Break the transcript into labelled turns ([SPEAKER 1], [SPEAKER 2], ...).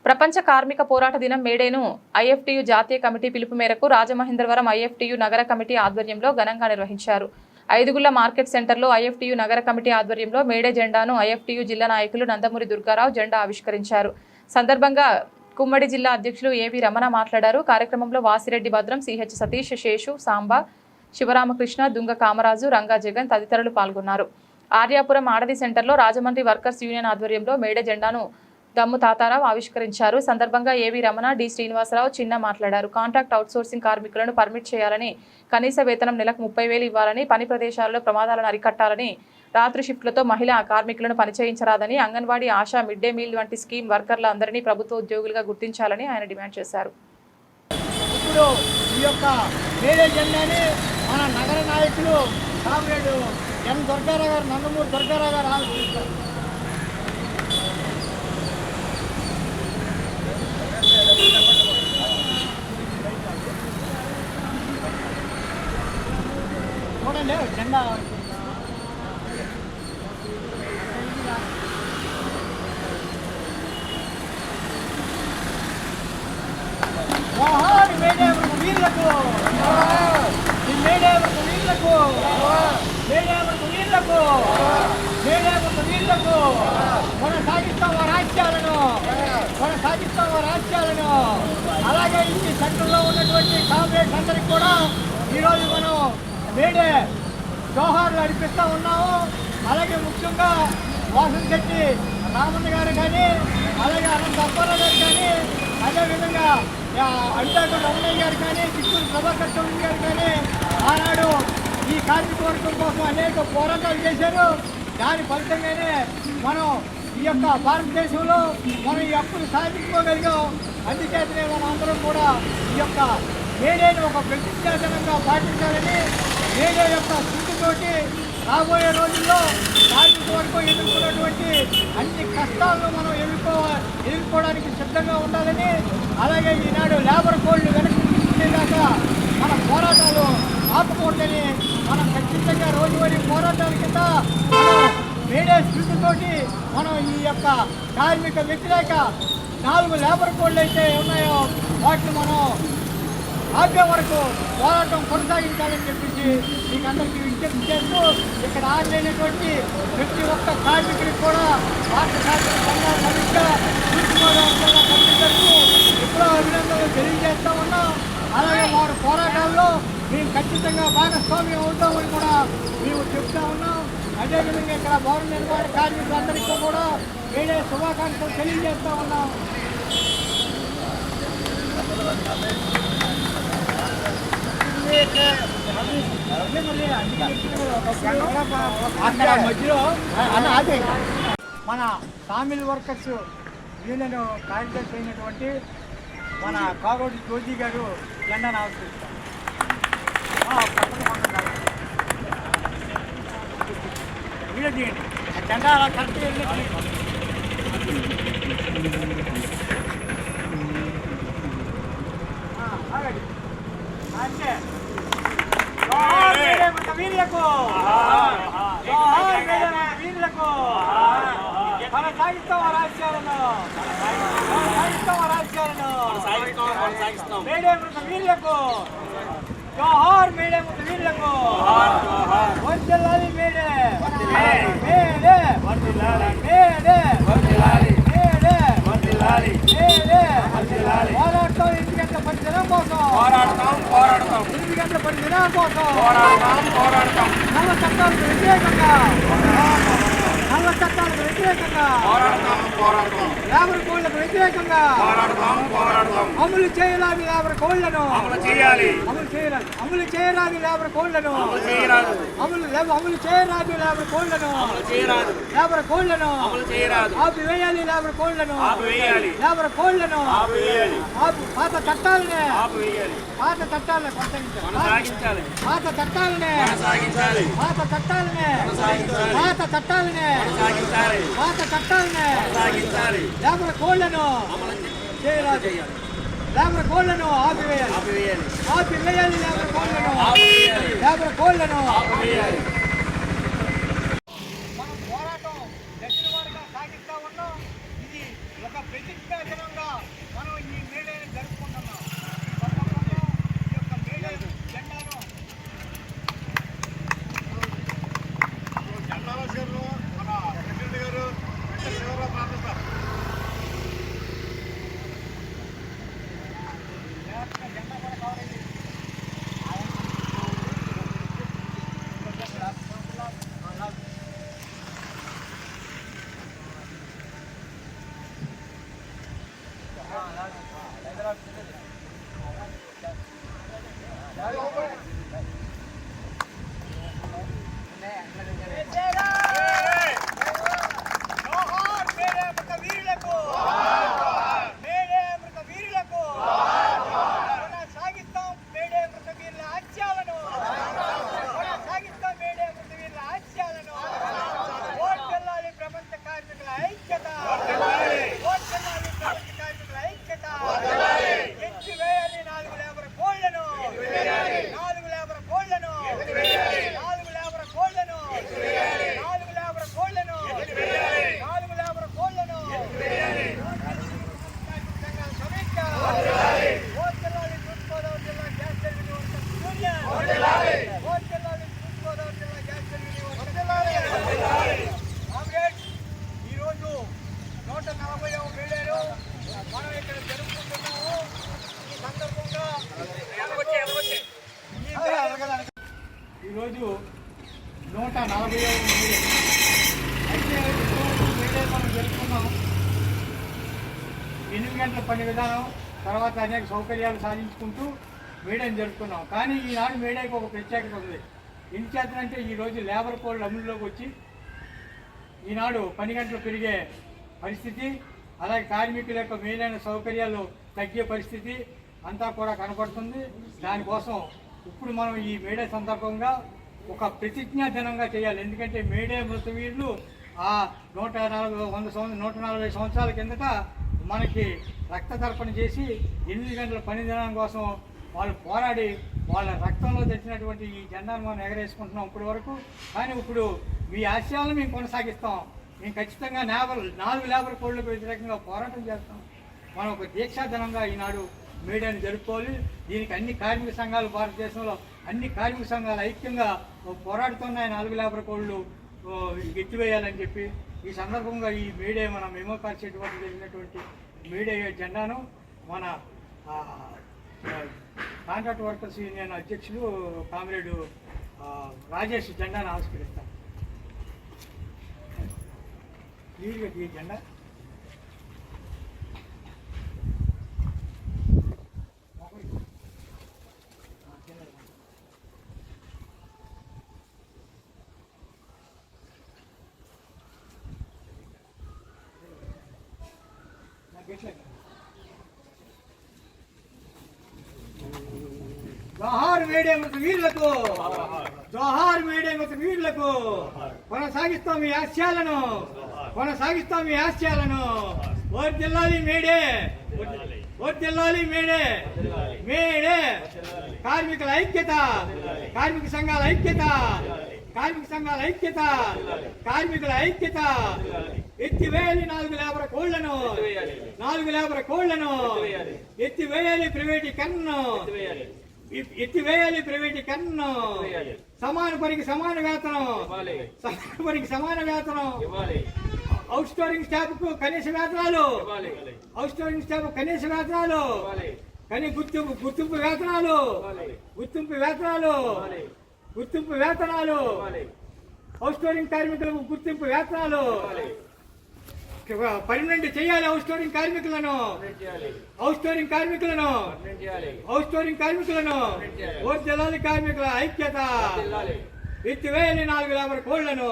[SPEAKER 1] ప్రపంచ కార్మిక పోరాట దినం మేడేను ఐఎఫ్టియు జాతీయ కమిటీ పిలుపు మేరకు రాజమహేంద్రవరం ఐఎఫ్టియు నగర కమిటీ ఆధ్వర్యంలో ఘనంగా నిర్వహించారు. ఐదుగుళ్ల మార్కెట్ సెంటర్లో ఐఎఫ్టియు నగర కమిటీ ఆధ్వర్యంలో మేడే జెండాను ఐఎఫ్టియు జిల్లా నాయకులు నందమూరి దుర్గారావు జెండా ఆవిష్కరించారు. సందర్భంగా కుమ్మడి జిల్లా అధ్యక్షులు ఏవి రమణ మాట్లాడారు. కార్యక్రమంలో వాసిరెడ్డి భద్రం, సిహెచ్ సతీష్, శేషు, సాంబా, శివరామకృష్ణ, దుంగ కామరాజు, రంగా జగన్ తదితరులు పాల్గొన్నారు. ఆర్యాపురం ఆడది సెంటర్లో రాజమండ్రి వర్కర్స్ యూనియన్ ఆధ్వర్యంలో మేడే జెండాను దమ్ము తాతారావు ఆవిష్కరించారు. సందర్భంగా ఏవి రమణ, డి శ్రీనివాసరావు చిన్న మాట్లాడారు. కాంట్రాక్ట్ అవుట్సోర్సింగ్ కార్మికులను పర్మిట్ చేయాలని, కనీస వేతనం నెలకు 30,000 ఇవ్వాలని, పని ప్రదేశాలలో ప్రమాదాలను అరికట్టాలని, రాత్రి షిఫ్ట్లతో మహిళా కార్మికులను పనిచేయించరాదని, anganwadi, ASHA, mid day meal వంటి స్కీమ్ వర్కర్ల అందరినీ ప్రభుత్వ ఉద్యోగులుగా గుర్తించాలని ఆయన డిమాండ్ చేశారు.
[SPEAKER 2] ఇప్పుడు ఈ యొక్క మేడే జెండాని మన నగర నాయకులు కామ్రేడ్ ఎన్ దుర్గారావు గారు, నందమూరి దుర్గారావు గారు ఆవిష్కరిస్తారు. చూడండి జెండా జోహార్ మేడే వీరులకు, ఈ మేడే వీరులకు, మేడే వీరులకు, మేడే వీరులకు కొనసాగిస్తాం రాజ్యాలను, కొనసాగిస్తాం రాజ్యాలను. అలాగే ఈ సెంటర్లో ఉన్నటువంటి కామ్రేడ్స్ అందరికి కూడా ఈరోజు మనం మేడే జోహార్లు అర్పిస్తూ ఉన్నాము. అలాగే ముఖ్యంగా వాసంశెట్టి రామన్న గారు కానీ, అలాగే అనంత అప్పారావు గారు కానీ, అదేవిధంగా అంటాడు రమణయ్య గారు కానీ, చిత్తూరు ప్రభాకర్ చౌదరి గారు కానీ ఆనాడు ఈ కార్మిక వర్గం కోసం అనేక పోరాటాలు చేశారు. దాని ఫలితంగానే మనం ఈ యొక్క భారతదేశంలో మనం ఈ హక్కులు సాధించుకోగలిగాం. అందుచేతనే మనం అందరం కూడా ఈ యొక్క మేడేని ఒక ప్రతిష్టాజనంగా పాటించాలని, మేడే యొక్క స్థితితోటి రాబోయే రోజుల్లో కార్మిక వర్గం ఎదుర్కొన్నటువంటి అన్ని కష్టాలను మనం ఎదుర్కోవడానికి సిద్ధంగా ఉండాలని, అలాగే ఈనాడు లేబర్ కోడ్లు వెనక్కి తీసుకునేదాకా మన పోరాటాలు ఆపకూడదని మనం ఖచ్చితంగా రోజువారీ పోరాటాల కింద మనం మేడే స్థితితోటి మనం ఈ యొక్క కార్మిక వ్యతిరేక 4 లేబర్ కోడ్లు అయితే ఉన్నాయో వాటిని మనం ఆపే వరకు పోరాటం కొనసాగించాలని చెప్పేసి మీకు అందరికీ విజ్ఞప్తి చేస్తూ, ఇక్కడ ఆడలేనటువంటి ప్రతి ఒక్క కార్మికుడికి కూడా భారత కార్మిక సంఘాల సమితిగా తూర్పుగోదావరి కమిటీలకు ఎప్పుడో అభినందనలు తెలియజేస్తా ఉన్నాం. అలాగే వారి పోరాటాల్లో మేము ఖచ్చితంగా భాగస్వామ్యం అవుతామని కూడా మేము చెప్తా ఉన్నాం. అదేవిధంగా ఇక్కడ భవన నిర్మాణ కార్మికులందరికీ కూడా వేరే శుభాకాంక్షలు తెలియజేస్తా ఉన్నాం. అక్కడ మధ్యలో మన తమిళ వర్కర్స్ యూనియన్ కార్యదర్శి అయినటువంటి మన కాగోటి జ్యోతి గారు జెండాను ఆవిష్కరిస్తారు. వీడియో తీయండి, జెండా అలా కరెక్ట్గా వెళ్ళి అంటే వీరులకు, వీరులకు కొనసాగిస్తాం రాజ్యాలను, కొనసాగిస్తాం రాజ్యాలను. మేడే వీరులకు జోహార్, మేడే వీరులకు వర్ధిల్లాలి మేడే, మేడే మేడే పోరాటం 8 గంటల పని దినం కోసం, పోరాడతాం 8 గంటల పని దినం కోసం, పోరాడతాం నల్ల చట్టాలకు వ్యతిరేకంగా, నల్ల చట్టాలకు వ్యతిరేకంగా, లేబర్ కోడ్లకు వ్యతిరేకంగా అమలు చేయరాని లేబర్ కోడ్లను అమలు చేయరాని లేబర్ కోడ్లను అమలు చేయరాని లేబర్ కోడ్లను ఆపివేయాలి, లేబర్ కోడ్లను లేబర్ కోడ్లను పాత చట్టాలనే కొనసాగించాలి, పాత చట్టాలనే లేబర్ కోడ్లను చేయరాదు, లేబర్ కోడ్లను ఆపివేయాలి, లేబర్ కోడ్లను మనం పోరాటం దశల వారీగా సాగిస్తా ఉన్నాం. ఇది ఒక ప్రతిష్టాజనంగా జోహార్ మేడే అమృత వీరులకు, మేడే అమృత వీరులకు. కొనసాగిస్తాం మేడే అమృత వీరుల ఆశయాలను, కొనసాగిస్తాం మేడే అమృత వీరుల ఆశయాలను. ఓట్ చెల్లాలి ప్రపంచ కార్మికుల ఐక్యత, ఓట్ చెల్లాలి ప్రపంచ కార్మికుల ఐక్యత. ఎత్తివేయాలి 4 లేబర్ కోళ్లను, 4 లేబర్ కోళ్లను, 4 లేబర్ కోళ్లను, 4 లేబర్ కోళ్లను, 4 లేబర్ కోళ్లను. సంఘాల సమీక్ష. ఓట్ చెల్లాలి తూర్పుగోదావరి జిల్లా గ్యాస్ సర్వీస్ వర్కర్స్ యూనియన్. ఓట్ చెల్లాలి తూర్పుగోదావరి జిల్లా gas service workers union. Comrades, ఈరోజు 140వ మేడేలు మనం ఇక్కడ జరుపుకుంటున్నాము. ఈ సందర్భంగా ఈరోజు 140వ మేడే. అయితే మేడే మనం జరుపుకున్నాం. 8 గంటల పని విధానం, తర్వాత అనేక సౌకర్యాలు సాధించుకుంటూ మేడేని జరుపుకున్నాం. కానీ ఈనాడు మేడేకి ఒక ప్రత్యేకత ఉంది. ఎందుచేతనంటే ఈరోజు లేబర్ కోడ్లు అమలులోకి వచ్చి ఈనాడు పని గంటలు పెరిగే పరిస్థితి, అలాగే కార్మికుల యొక్క మేలైన సౌకర్యాలు తగ్గే పరిస్థితి అంతా కూడా కనపడుతుంది. దానికోసం ఇప్పుడు మనం ఈ మేడే సందర్భంగా ఒక ప్రతిజ్ఞా దినంగా చేయాలి. ఎందుకంటే మేడే మృతవీరులు ఆ 140 సంవత్సరాల కిందట మనకి రక్త తర్పణ చేసి 8 గంటల పని దినం కోసం వాళ్ళు పోరాడి వాళ్ళ రక్తంలో తెచ్చినటువంటి ఈ జెండాను మనం ఎగరేసుకుంటున్నాం ఇప్పటి వరకు. కానీ ఇప్పుడు మీ ఆశయాలను మేము కొనసాగిస్తాం. మేము ఖచ్చితంగా 4 లేబర్ కోడ్లకు వ్యతిరేకంగా పోరాటం చేస్తాం. మనం ఒక దీక్షాదినంగా ఈనాడు మేడేని జరుపుకోవాలి. దీనికి అన్ని కార్మిక సంఘాలు, భారతదేశంలో అన్ని కార్మిక సంఘాలు ఐక్యంగా పోరాడుతున్నాయి 4 లేబర్ కోడ్లు ఎత్తివేయాలని చెప్పి. ఈ సందర్భంగా ఈ మేడే మన మెమో కార్చేటువంటి జరిగినటువంటి మేడే జెండాను మన కాంట్రాక్ట్ వర్కర్స్ యూనియన్ అధ్యక్షులు కామ్రేడు రాజేష్ జెండాను ఆవిష్కరిస్తారు. ఈ జెండా జోహార్ మేడే మృత వీరులకు, జోహార్ మేడే మృత వీరులకు. కొనసాగిస్తాం ఈ ఆశయాలను, కొనసాగిస్తాం ఈ ఆశయాలను. ఓట్ జిల్లాలి మేడే, ఓట్ జిల్లాలి మేడే, మేడే. కార్మికుల ఐక్యత, కార్మిక సంఘాల ఐక్యత, కార్మిక సంఘాల ఐక్యత, కార్మికుల ఐక్యత. ఎత్తివేయాలి 4 లేబర్ కోళ్లను, 4 లేబర్ కోళ్లను. ఎత్తివేయాలి ప్రైవేటీకరణను, ఎత్తివేయాలి ప్రైవేటీకరణను. సమాన పనికి సమాన వేతనం, సమాన పనికి సమాన వేతనం. అవుట్ స్టోరింగ్ స్టాఫ్ కు కనీస వేతనాలు, అవుట్ స్టోరింగ్ స్టాఫ్ కనీస వేతనాలు, కానీ గుర్తింపు వేతనాలు, గుర్తింపు వేతనాలు, గుర్తింపు వేతనాలు. అవుట్ స్టోరింగ్ కార్మికులకు గుర్తింపు వేతనాలు పర్మనెంట్ చేయాలి. అవుట్ స్టోరింగ్ కార్మికులను, అవుట్ స్టోరింగ్ కార్మికులను, అవుట్ స్టోరింగ్ కార్మికులను. ఓట్ జిల్లాల కార్మికుల ఐక్యత. ఎత్తివేయాలి 4 లేబర్ కోళ్లను.